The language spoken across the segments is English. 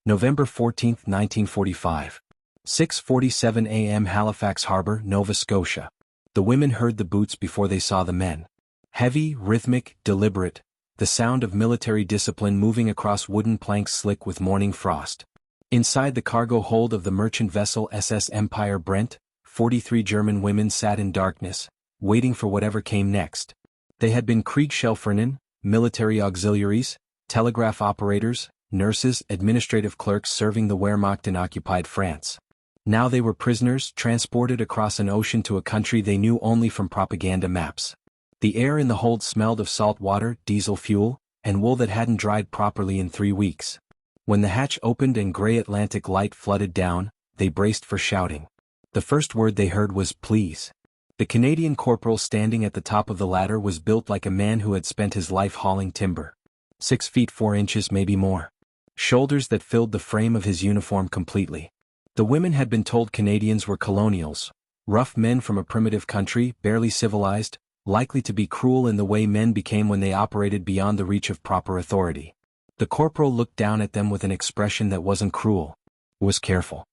November 14, 1945. 6:47 a.m. Halifax Harbor, Nova Scotia. The women heard the boots before they saw the men. Heavy, rhythmic, deliberate, the sound of military discipline moving across wooden planks slick with morning frost. Inside the cargo hold of the merchant vessel SS Empire Brent, 43 German women sat in darkness, waiting for whatever came next. They had been Kriegshelferinnen, military auxiliaries, telegraph operators, nurses, administrative clerks serving the Wehrmacht in occupied France. Now they were prisoners transported across an ocean to a country they knew only from propaganda maps. The air in the hold smelled of salt water, diesel fuel, and wool that hadn't dried properly in 3 weeks. When the hatch opened and gray Atlantic light flooded down, they braced for shouting. The first word they heard was please. The Canadian corporal standing at the top of the ladder was built like a man who had spent his life hauling timber. 6 feet 4 inches, maybe more. Shoulders that filled the frame of his uniform completely. The women had been told Canadians were colonials, rough men from a primitive country, barely civilized, likely to be cruel in the way men became when they operated beyond the reach of proper authority. The corporal looked down at them with an expression that wasn't cruel. Was careful.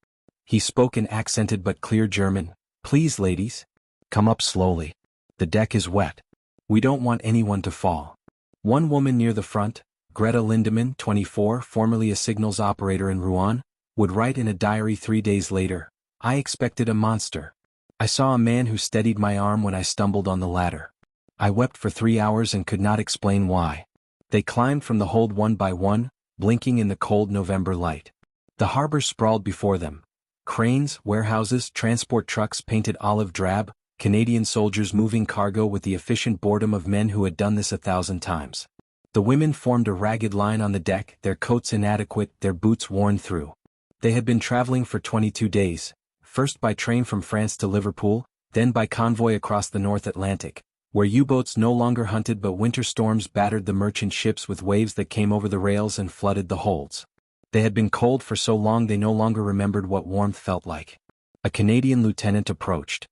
He spoke in accented but clear German. Please, ladies. Come up slowly. The deck is wet. We don't want anyone to fall. One woman near the front, Greta Lindemann, 24, formerly a signals operator in Rouen, would write in a diary 3 days later, I expected a monster. I saw a man who steadied my arm when I stumbled on the ladder. I wept for 3 hours and could not explain why. They climbed from the hold one by one, blinking in the cold November light. The harbor sprawled before them. Cranes, warehouses, transport trucks painted olive drab, Canadian soldiers moving cargo with the efficient boredom of men who had done this 1,000 times. The women formed a ragged line on the deck, their coats inadequate, their boots worn through. They had been traveling for 22 days, first by train from France to Liverpool, then by convoy across the North Atlantic, where U-boats no longer hunted but winter storms battered the merchant ships with waves that came over the rails and flooded the holds. They had been cold for so long they no longer remembered what warmth felt like. A Canadian lieutenant approached.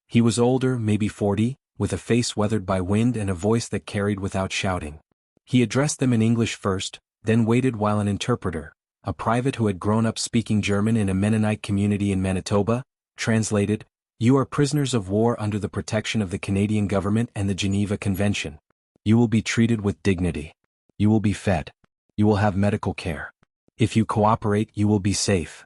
He was older, maybe 40, with a face weathered by wind and a voice that carried without shouting. He addressed them in English first, then waited while an interpreter, a private who had grown up speaking German in a Mennonite community in Manitoba, translated, You are prisoners of war under the protection of the Canadian government and the Geneva Convention. You will be treated with dignity. You will be fed. You will have medical care. If you cooperate, you will be safe.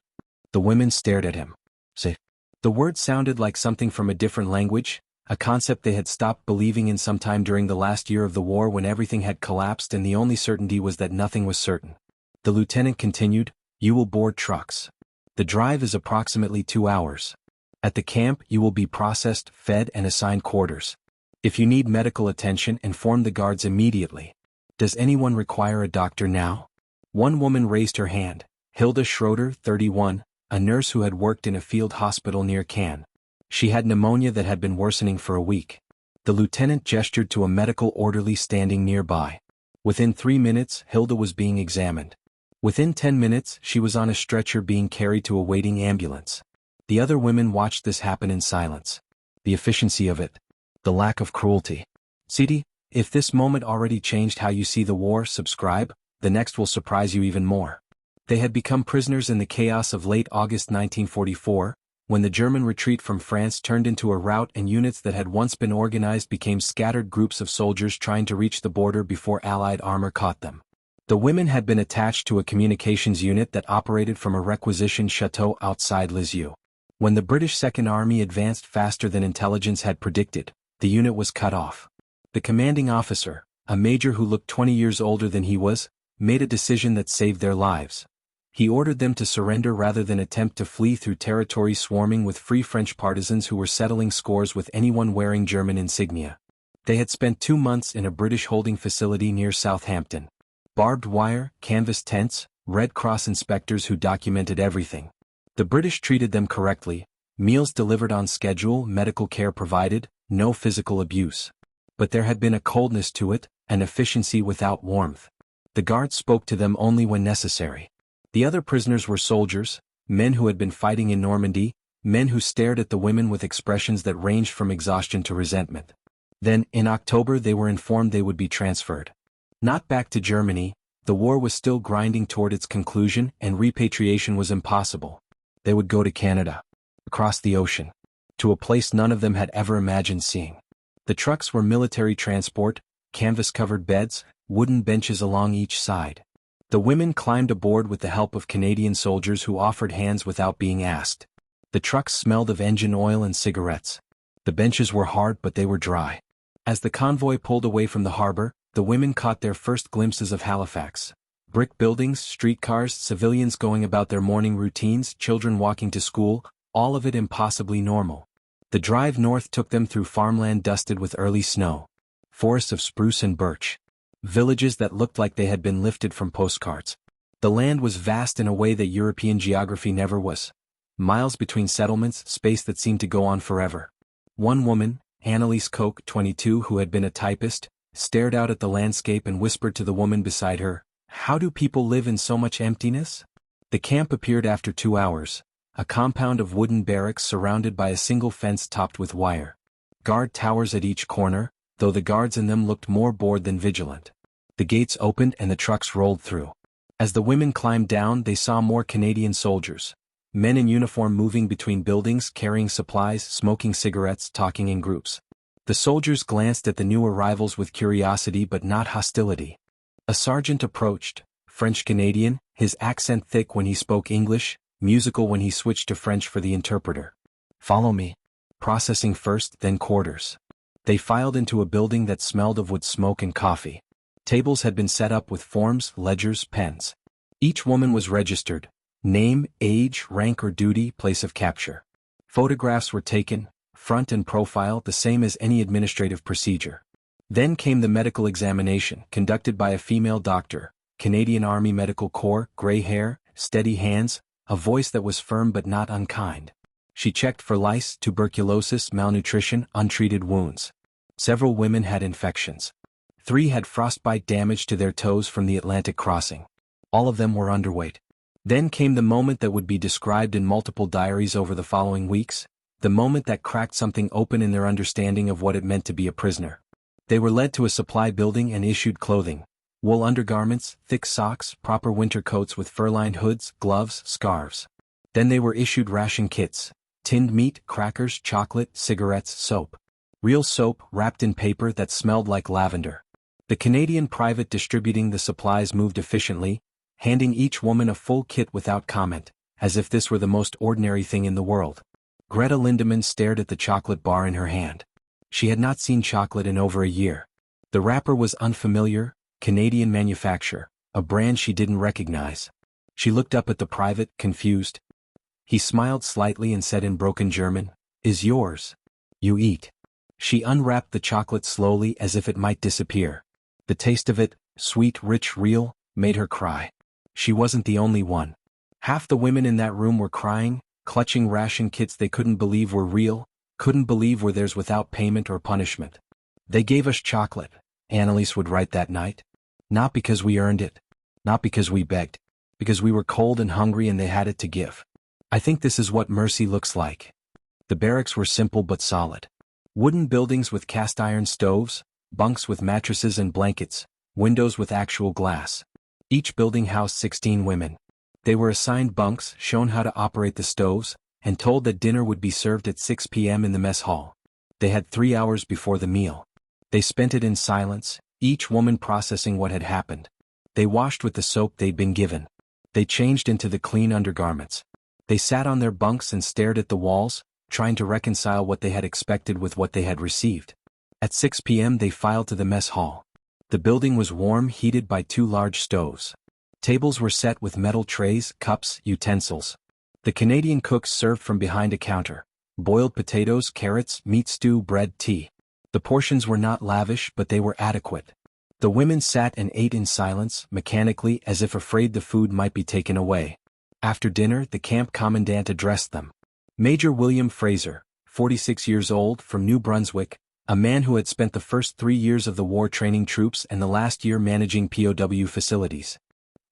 The women stared at him. Safe. The word sounded like something from a different language, a concept they had stopped believing in sometime during the last year of the war when everything had collapsed and the only certainty was that nothing was certain. The lieutenant continued, You will board trucks. The drive is approximately 2 hours. At the camp, you will be processed, fed, and assigned quarters. If you need medical attention, inform the guards immediately. Does anyone require a doctor now? One woman raised her hand, Hilda Schroeder, 31, a nurse who had worked in a field hospital near Cannes. She had pneumonia that had been worsening for a week. The lieutenant gestured to a medical orderly standing nearby. Within 3 minutes, Hilda was being examined. Within 10 minutes, she was on a stretcher being carried to a waiting ambulance. The other women watched this happen in silence. The efficiency of it. The lack of cruelty. Sidi, if this moment already changed how you see the war, subscribe, the next will surprise you even more. They had become prisoners in the chaos of late August 1944, when the German retreat from France turned into a rout and units that had once been organized became scattered groups of soldiers trying to reach the border before Allied armor caught them. The women had been attached to a communications unit that operated from a requisitioned chateau outside Lisieux. When the British Second Army advanced faster than intelligence had predicted, the unit was cut off. The commanding officer, a major who looked 20 years older than he was, made a decision that saved their lives. He ordered them to surrender rather than attempt to flee through territory swarming with Free French partisans who were settling scores with anyone wearing German insignia. They had spent 2 months in a British holding facility near Southampton. Barbed wire, canvas tents, Red Cross inspectors who documented everything. The British treated them correctly, meals delivered on schedule, medical care provided, no physical abuse. But there had been a coldness to it, an efficiency without warmth. The guards spoke to them only when necessary. The other prisoners were soldiers, men who had been fighting in Normandy, men who stared at the women with expressions that ranged from exhaustion to resentment. Then, in October, they were informed they would be transferred. Not back to Germany, The war was still grinding toward its conclusion and repatriation was impossible. They would go to Canada. Across the ocean. To a place none of them had ever imagined seeing. The trucks were military transport, canvas-covered beds, wooden benches along each side. The women climbed aboard with the help of Canadian soldiers who offered hands without being asked. The trucks smelled of engine oil and cigarettes. The benches were hard but they were dry. As the convoy pulled away from the harbor, the women caught their first glimpses of Halifax. Brick buildings, streetcars, civilians going about their morning routines, children walking to school, all of it impossibly normal. The drive north took them through farmland dusted with early snow. Forests of spruce and birch. Villages that looked like they had been lifted from postcards. The land was vast in a way that European geography never was. Miles between settlements, space that seemed to go on forever. One woman, Annalise Koch, 22, who had been a typist, stared out at the landscape and whispered to the woman beside her, "How do people live in so much emptiness?" The camp appeared after 2 hours. A compound of wooden barracks surrounded by a single fence topped with wire. Guard towers at each corner, though the guards in them looked more bored than vigilant. The gates opened and the trucks rolled through. As the women climbed down, they saw more Canadian soldiers. Men in uniform moving between buildings, carrying supplies, smoking cigarettes, talking in groups. The soldiers glanced at the new arrivals with curiosity but not hostility. A sergeant approached, French-Canadian, his accent thick when he spoke English, musical when he switched to French for the interpreter. "Follow me." Processing first, then quarters. They filed into a building that smelled of wood smoke and coffee. Tables had been set up with forms, ledgers, pens. Each woman was registered. Name, age, rank or duty, place of capture. Photographs were taken, front and profile, the same as any administrative procedure. Then came the medical examination, conducted by a female doctor, Canadian Army Medical Corps, gray hair, steady hands, a voice that was firm but not unkind. She checked for lice, tuberculosis, malnutrition, untreated wounds. Several women had infections. 3 had frostbite damage to their toes from the Atlantic crossing. All of them were underweight. Then came the moment that would be described in multiple diaries over the following weeks, the moment that cracked something open in their understanding of what it meant to be a prisoner. They were led to a supply building and issued clothing. Wool undergarments, thick socks, proper winter coats with fur-lined hoods, gloves, scarves. Then they were issued ration kits, tinned meat, crackers, chocolate, cigarettes, soap. Real soap wrapped in paper that smelled like lavender. The Canadian private distributing the supplies moved efficiently, handing each woman a full kit without comment, as if this were the most ordinary thing in the world. Greta Lindemann stared at the chocolate bar in her hand. She had not seen chocolate in over a year. The wrapper was unfamiliar, Canadian manufacture, a brand she didn't recognize. She looked up at the private, confused. He smiled slightly and said in broken German, "Is yours. You eat." She unwrapped the chocolate slowly as if it might disappear. The taste of it, sweet, rich, real, made her cry. She wasn't the only one. Half the women in that room were crying, clutching ration kits they couldn't believe were real, couldn't believe were theirs without payment or punishment. "They gave us chocolate," Annalise would write that night. "Not because we earned it. Not because we begged. Because we were cold and hungry and they had it to give. I think this is what mercy looks like." The barracks were simple but solid. Wooden buildings with cast iron stoves, bunks with mattresses and blankets, windows with actual glass. Each building housed 16 women. They were assigned bunks, shown how to operate the stoves, and told that dinner would be served at 6 p.m. in the mess hall. They had 3 hours before the meal. They spent it in silence, each woman processing what had happened. They washed with the soap they'd been given. They changed into the clean undergarments. They sat on their bunks and stared at the walls, trying to reconcile what they had expected with what they had received. At 6 p.m. they filed to the mess hall. The building was warm, heated by 2 large stoves. Tables were set with metal trays, cups, utensils. The Canadian cooks served from behind a counter. Boiled potatoes, carrots, meat stew, bread, tea. The portions were not lavish, but they were adequate. The women sat and ate in silence, mechanically, as if afraid the food might be taken away. After dinner, the camp commandant addressed them. Major William Fraser, 46 years old, from New Brunswick, a man who had spent the first 3 years of the war training troops and the last year managing POW facilities.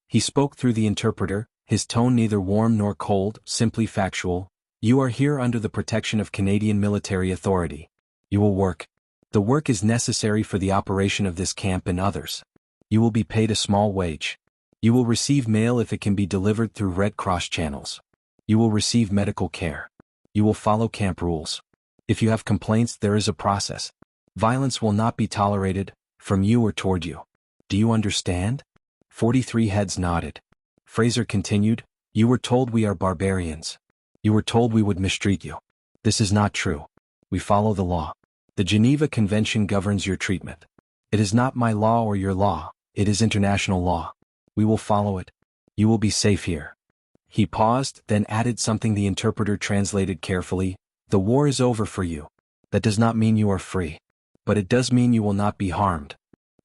He spoke through the interpreter, his tone neither warm nor cold, simply factual. "You are here under the protection of Canadian military authority. You will work. The work is necessary for the operation of this camp and others. You will be paid a small wage. You will receive mail if it can be delivered through Red Cross channels. You will receive medical care. You will follow camp rules. If you have complaints, there is a process. Violence will not be tolerated, from you or toward you. Do you understand? 43 heads nodded. Fraser continued, You were told we are barbarians. You were told we would mistreat you. This is not true. We follow the law. The Geneva Convention governs your treatment. It is not my law or your law, it is international law. We will follow it. You will be safe here. He paused, then added something the interpreter translated carefully, The war is over for you. That does not mean you are free. But it does mean you will not be harmed.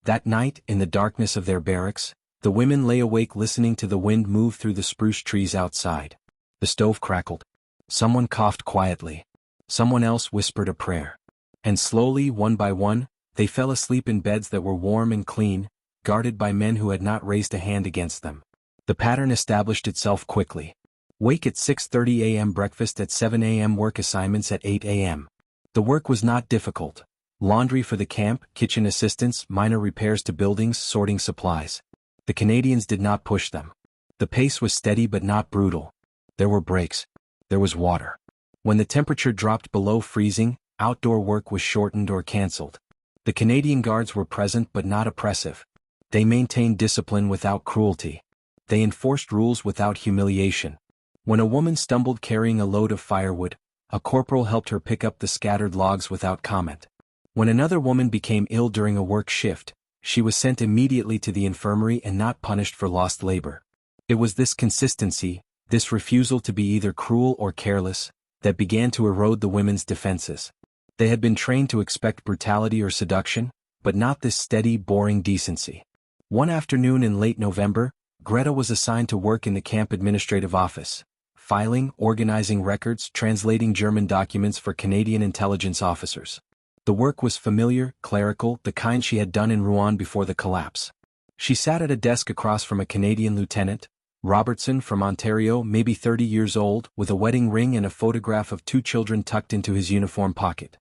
That night, in the darkness of their barracks, the women lay awake listening to the wind move through the spruce trees outside. The stove crackled. Someone coughed quietly. Someone else whispered a prayer. And slowly, one by one, they fell asleep in beds that were warm and clean, guarded by men who had not raised a hand against them. The pattern established itself quickly. Wake at 6:30 a.m., breakfast at 7 a.m., work assignments at 8 a.m. The work was not difficult. Laundry for the camp, kitchen assistance, minor repairs to buildings, sorting supplies. The Canadians did not push them. The pace was steady but not brutal. There were breaks. There was water. When the temperature dropped below freezing, outdoor work was shortened or cancelled. The Canadian Guards were present but not oppressive. They maintained discipline without cruelty. They enforced rules without humiliation. When a woman stumbled carrying a load of firewood, a corporal helped her pick up the scattered logs without comment. When another woman became ill during a work shift, she was sent immediately to the infirmary and not punished for lost labor. It was this consistency, this refusal to be either cruel or careless, that began to erode the women's defenses. They had been trained to expect brutality or seduction, but not this steady, boring decency. One afternoon in late November, Greta was assigned to work in the camp administrative office, filing, organizing records, translating German documents for Canadian intelligence officers. The work was familiar, clerical, the kind she had done in Rouen before the collapse. She sat at a desk across from a Canadian lieutenant, Robertson from Ontario, maybe 30 years old, with a wedding ring and a photograph of 2 children tucked into his uniform pocket.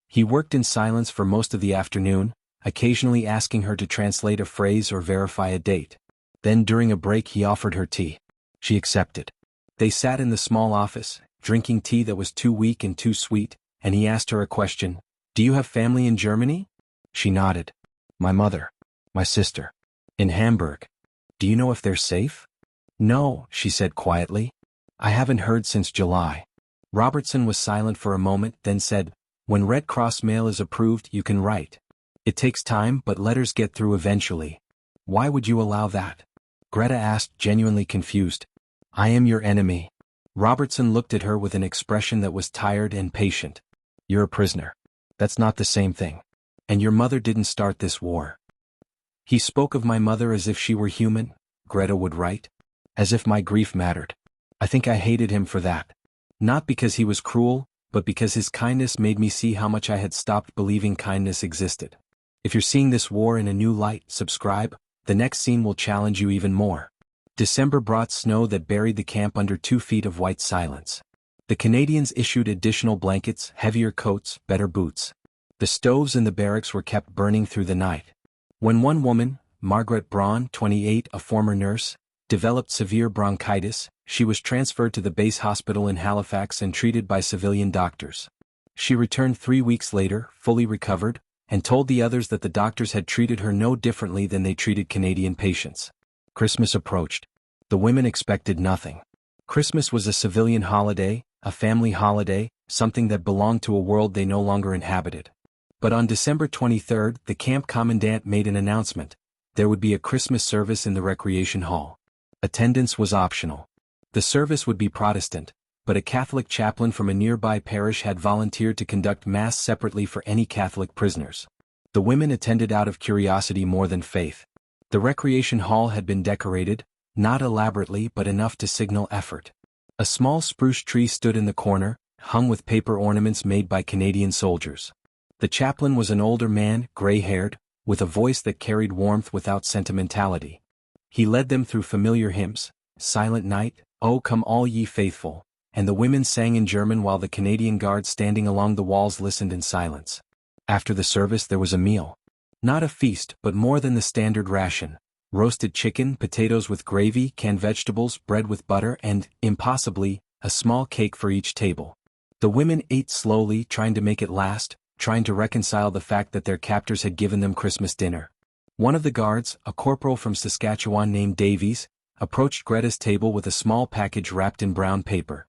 He worked in silence for most of the afternoon, occasionally asking her to translate a phrase or verify a date. Then during a break he offered her tea. She accepted. They sat in the small office, drinking tea that was too weak and too sweet, and he asked her a question. Do you have family in Germany? She nodded. My mother. My sister. In Hamburg. Do you know if they're safe? No, she said quietly. I haven't heard since July. Robertson was silent for a moment, then said, When Red Cross mail is approved, you can write. It takes time, but letters get through eventually. Why would you allow that? Greta asked, genuinely confused. I am your enemy. Robertson looked at her with an expression that was tired and patient. You're a prisoner. That's not the same thing. And your mother didn't start this war. He spoke of my mother as if she were human, Greta would write. As if my grief mattered. I think I hated him for that. Not because he was cruel, but because his kindness made me see how much I had stopped believing kindness existed. If you're seeing this war in a new light, subscribe. The next scene will challenge you even more. December brought snow that buried the camp under 2 feet of white silence. The Canadians issued additional blankets, heavier coats, better boots. The stoves in the barracks were kept burning through the night. When one woman, Margaret Braun, 28, a former nurse, developed severe bronchitis, she was transferred to the base hospital in Halifax and treated by civilian doctors. She returned 3 weeks later, fully recovered, and told the others that the doctors had treated her no differently than they treated Canadian patients. Christmas approached. The women expected nothing. Christmas was a civilian holiday, a family holiday, something that belonged to a world they no longer inhabited. But on December 23, the camp commandant made an announcement. There would be a Christmas service in the recreation hall. Attendance was optional. The service would be Protestant, but a Catholic chaplain from a nearby parish had volunteered to conduct Mass separately for any Catholic prisoners. The women attended out of curiosity more than faith. The recreation hall had been decorated, not elaborately but enough to signal effort. A small spruce tree stood in the corner, hung with paper ornaments made by Canadian soldiers. The chaplain was an older man, gray-haired, with a voice that carried warmth without sentimentality. He led them through familiar hymns, Silent Night, O Come All Ye Faithful, and the women sang in German while the Canadian Guards standing along the walls listened in silence. After the service there was a meal. Not a feast, but more than the standard ration. Roasted chicken, potatoes with gravy, canned vegetables, bread with butter, and, impossibly, a small cake for each table. The women ate slowly, trying to make it last, trying to reconcile the fact that their captors had given them Christmas dinner. One of the guards, a corporal from Saskatchewan named Davies, approached Greta's table with a small package wrapped in brown paper.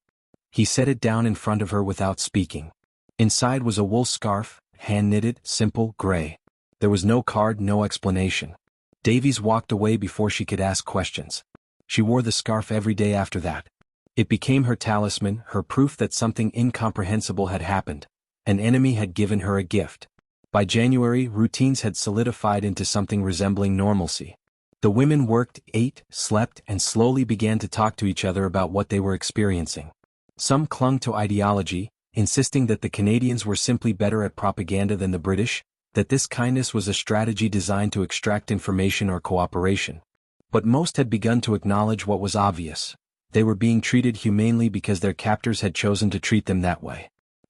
He set it down in front of her without speaking. Inside was a wool scarf, hand-knitted, simple, gray. There was no card, no explanation. Davies walked away before she could ask questions. She wore the scarf every day after that. It became her talisman, her proof that something incomprehensible had happened. An enemy had given her a gift. By January, routines had solidified into something resembling normalcy. The women worked, ate, slept, and slowly began to talk to each other about what they were experiencing. Some clung to ideology, insisting that the Canadians were simply better at propaganda than the British, that this kindness was a strategy designed to extract information or cooperation. But most had begun to acknowledge what was obvious. They were being treated humanely because their captors had chosen to treat them that way.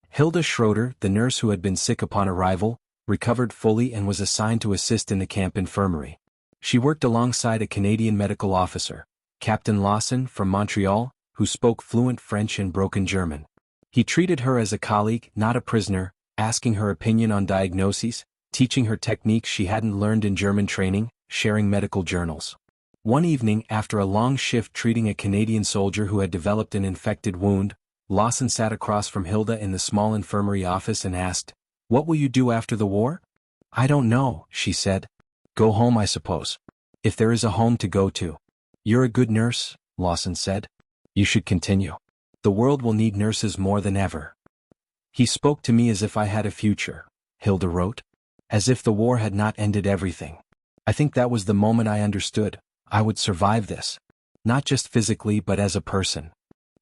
Hilda Schroeder, the nurse who had been sick upon arrival, recovered fully and was assigned to assist in the camp infirmary. She worked alongside a Canadian medical officer, Captain Lawson from Montreal, who spoke fluent French and broken German. He treated her as a colleague, not a prisoner, asking her opinion on diagnoses, teaching her techniques she hadn't learned in German training, sharing medical journals. One evening, after a long shift treating a Canadian soldier who had developed an infected wound, Lawson sat across from Hilda in the small infirmary office and asked, "What will you do after the war?" "I don't know," she said. "Go home, I suppose. If there is a home to go to." "You're a good nurse," Lawson said. "You should continue. The world will need nurses more than ever." "He spoke to me as if I had a future," Hilda wrote. "As if the war had not ended everything. I think that was the moment I understood. I would survive this. Not just physically but as a person."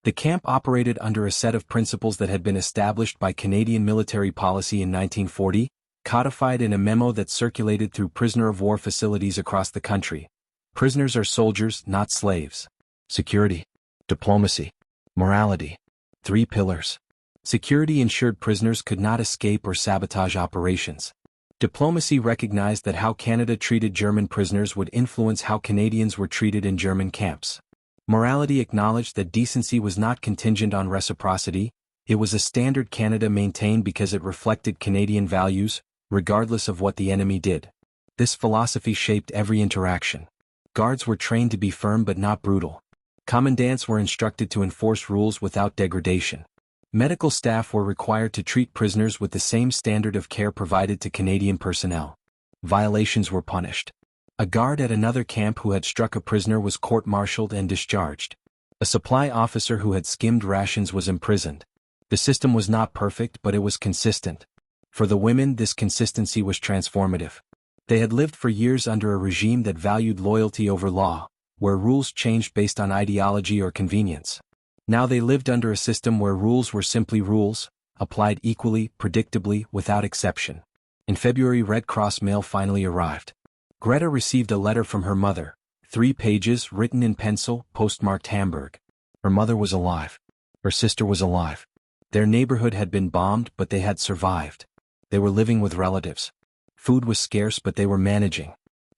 The camp operated under a set of principles that had been established by Canadian military policy in 1940, codified in a memo that circulated through prisoner-of-war facilities across the country. Prisoners are soldiers, not slaves. Security. Diplomacy. Morality. 3 pillars. Security ensured prisoners could not escape or sabotage operations. Diplomacy recognized that how Canada treated German prisoners would influence how Canadians were treated in German camps. Morality acknowledged that decency was not contingent on reciprocity, it was a standard Canada maintained because it reflected Canadian values, regardless of what the enemy did. This philosophy shaped every interaction. Guards were trained to be firm but not brutal. Commandants were instructed to enforce rules without degradation. Medical staff were required to treat prisoners with the same standard of care provided to Canadian personnel. Violations were punished. A guard at another camp who had struck a prisoner was court-martialed and discharged. A supply officer who had skimmed rations was imprisoned. The system was not perfect, but it was consistent. For the women, this consistency was transformative. They had lived for years under a regime that valued loyalty over law, where rules changed based on ideology or convenience. Now they lived under a system where rules were simply rules, applied equally, predictably, without exception. In February, Red Cross mail finally arrived. Greta received a letter from her mother, 3 pages, written in pencil, postmarked Hamburg. Her mother was alive. Her sister was alive. Their neighborhood had been bombed, but they had survived. They were living with relatives. Food was scarce, but they were managing.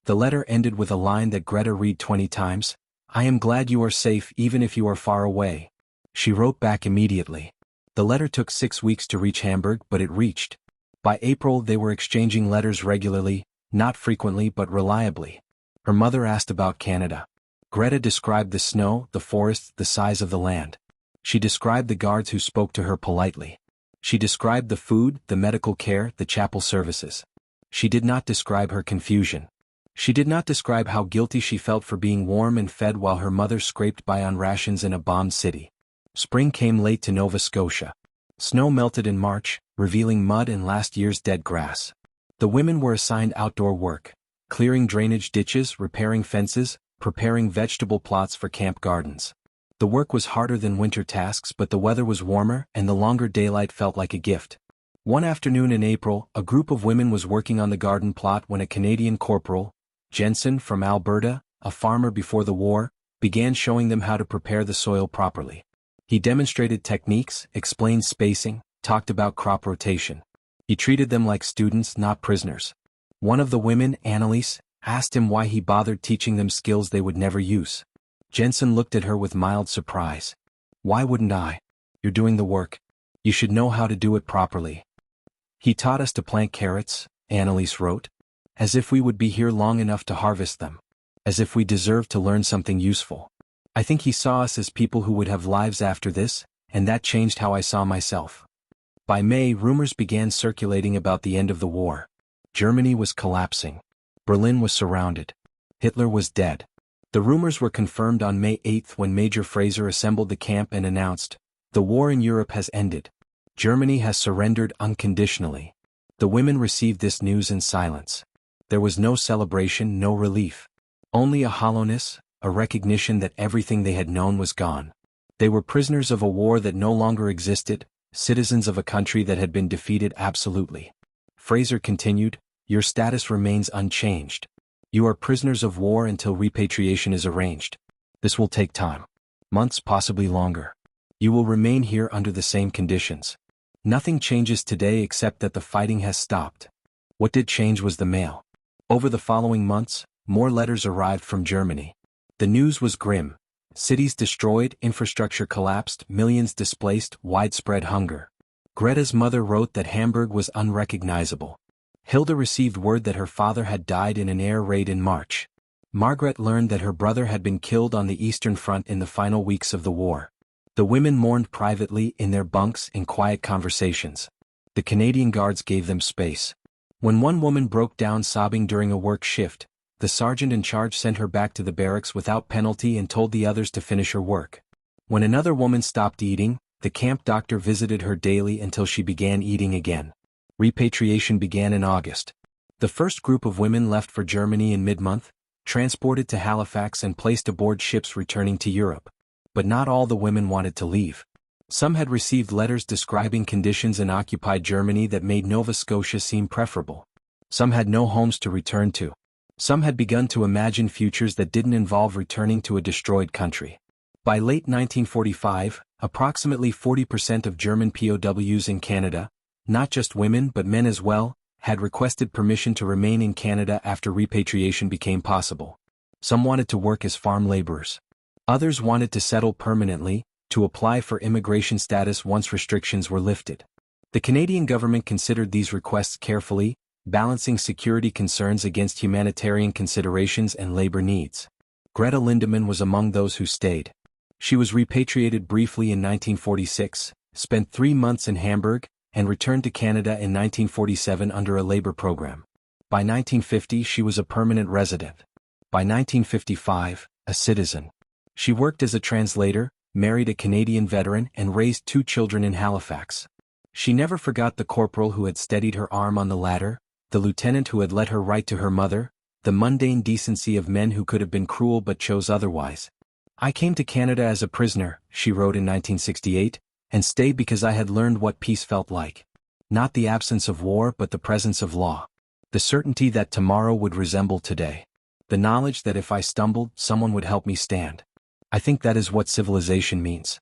The letter ended with a line that Greta read 20 times, "I am glad you are safe even if you are far away." She wrote back immediately. The letter took 6 weeks to reach Hamburg, but it reached. By April, they were exchanging letters regularly, not frequently but reliably. Her mother asked about Canada. Greta described the snow, the forests, the size of the land. She described the guards who spoke to her politely. She described the food, the medical care, the chapel services. She did not describe her confusion. She did not describe how guilty she felt for being warm and fed while her mother scraped by on rations in a bombed city. Spring came late to Nova Scotia. Snow melted in March, revealing mud and last year's dead grass. The women were assigned outdoor work, clearing drainage ditches, repairing fences, preparing vegetable plots for camp gardens. The work was harder than winter tasks, but the weather was warmer and the longer daylight felt like a gift. One afternoon in April, a group of women was working on the garden plot when a Canadian corporal, Jensen from Alberta, a farmer before the war, began showing them how to prepare the soil properly. He demonstrated techniques, explained spacing, talked about crop rotation. He treated them like students, not prisoners. One of the women, Anneliese, asked him why he bothered teaching them skills they would never use. Jensen looked at her with mild surprise. Why wouldn't I? You're doing the work. You should know how to do it properly. He taught us to plant carrots, Anneliese wrote. As if we would be here long enough to harvest them. As if we deserved to learn something useful. I think he saw us as people who would have lives after this, and that changed how I saw myself. By May, rumors began circulating about the end of the war. Germany was collapsing. Berlin was surrounded. Hitler was dead. The rumors were confirmed on May 8 when Major Fraser assembled the camp and announced, "The war in Europe has ended. Germany has surrendered unconditionally." The women received this news in silence. There was no celebration, no relief. Only a hollowness, a recognition that everything they had known was gone. They were prisoners of a war that no longer existed, citizens of a country that had been defeated absolutely. Fraser continued, "Your status remains unchanged. You are prisoners of war until repatriation is arranged. This will take time. Months, possibly longer. You will remain here under the same conditions. Nothing changes today except that the fighting has stopped." What did change was the mail. Over the following months, more letters arrived from Germany. The news was grim. Cities destroyed, infrastructure collapsed, millions displaced, widespread hunger. Greta's mother wrote that Hamburg was unrecognizable. Hilda received word that her father had died in an air raid in March. Margaret learned that her brother had been killed on the Eastern Front in the final weeks of the war. The women mourned privately in their bunks in quiet conversations. The Canadian Guards gave them space. When one woman broke down sobbing during a work shift, the sergeant in charge sent her back to the barracks without penalty and told the others to finish her work. When another woman stopped eating, the camp doctor visited her daily until she began eating again. Repatriation began in August. The first group of women left for Germany in mid-month, transported to Halifax and placed aboard ships returning to Europe. But not all the women wanted to leave. Some had received letters describing conditions in occupied Germany that made Nova Scotia seem preferable. Some had no homes to return to. Some had begun to imagine futures that didn't involve returning to a destroyed country. By late 1945, approximately 40% of German POWs in Canada, not just women but men as well, had requested permission to remain in Canada after repatriation became possible. Some wanted to work as farm laborers. Others wanted to settle permanently, to apply for immigration status once restrictions were lifted. The Canadian government considered these requests carefully, balancing security concerns against humanitarian considerations and labor needs. Greta Lindemann was among those who stayed. She was repatriated briefly in 1946, spent 3 months in Hamburg, and returned to Canada in 1947 under a labor program. By 1950 she was a permanent resident. By 1955, a citizen. She worked as a translator, married a Canadian veteran and raised 2 children in Halifax. She never forgot the corporal who had steadied her arm on the ladder, the lieutenant who had let her write to her mother, the mundane decency of men who could have been cruel but chose otherwise. "I came to Canada as a prisoner," she wrote in 1968, "and stayed because I had learned what peace felt like. Not the absence of war but the presence of law. The certainty that tomorrow would resemble today. The knowledge that if I stumbled, someone would help me stand. I think that is what civilization means."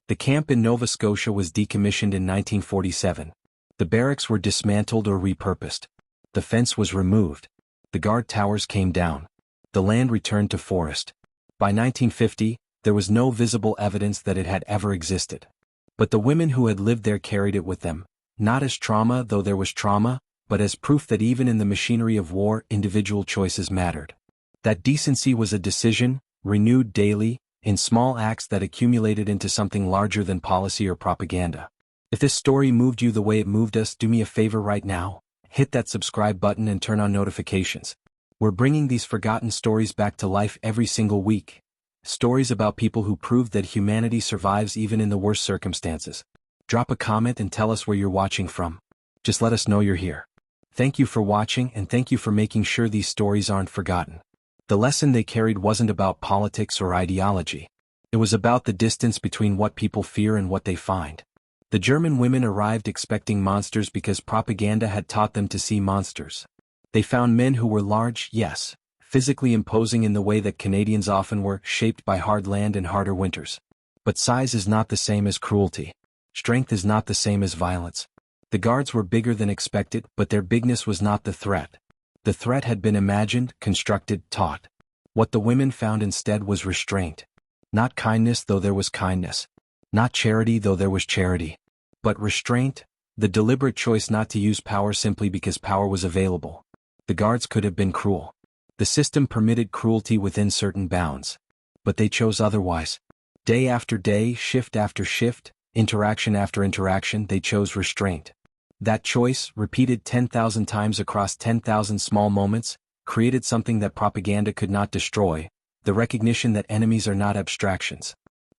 The camp in Nova Scotia was decommissioned in 1947. The barracks were dismantled or repurposed. The fence was removed. The guard towers came down. The land returned to forest. By 1950, there was no visible evidence that it had ever existed. But the women who had lived there carried it with them, not as trauma though there was trauma, but as proof that even in the machinery of war individual choices mattered. That decency was a decision, renewed daily, in small acts that accumulated into something larger than policy or propaganda. If this story moved you the way it moved us, do me a favor right now, hit that subscribe button and turn on notifications. We're bringing these forgotten stories back to life every single week. Stories about people who proved that humanity survives even in the worst circumstances. Drop a comment and tell us where you're watching from. Just let us know you're here. Thank you for watching and thank you for making sure these stories aren't forgotten. The lesson they carried wasn't about politics or ideology. It was about the distance between what people fear and what they find. The German women arrived expecting monsters because propaganda had taught them to see monsters. They found men who were large, yes, physically imposing in the way that Canadians often were, shaped by hard land and harder winters. But size is not the same as cruelty. Strength is not the same as violence. The guards were bigger than expected, but their bigness was not the threat. The threat had been imagined, constructed, taught. What the women found instead was restraint. Not kindness though there was kindness. Not charity though there was charity. But restraint, the deliberate choice not to use power simply because power was available. The guards could have been cruel. The system permitted cruelty within certain bounds. But they chose otherwise. Day after day, shift after shift, interaction after interaction, they chose restraint. That choice, repeated 10,000 times across 10,000 small moments, created something that propaganda could not destroy, the recognition that enemies are not abstractions.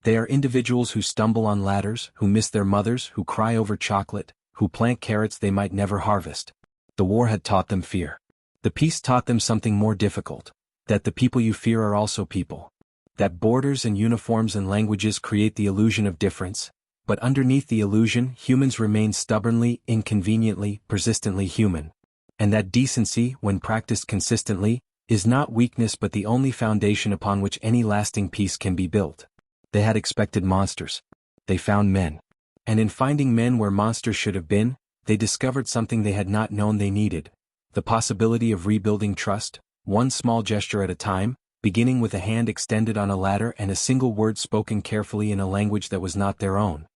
They are individuals who stumble on ladders, who miss their mothers, who cry over chocolate, who plant carrots they might never harvest. The war had taught them fear. The peace taught them something more difficult, that the people you fear are also people. That borders and uniforms and languages create the illusion of difference, but underneath the illusion humans remain stubbornly, inconveniently, persistently human. And that decency, when practiced consistently, is not weakness but the only foundation upon which any lasting peace can be built. They had expected monsters. They found men. And in finding men where monsters should have been, they discovered something they had not known they needed. The possibility of rebuilding trust, one small gesture at a time, beginning with a hand extended on a ladder and a single word spoken carefully in a language that was not their own.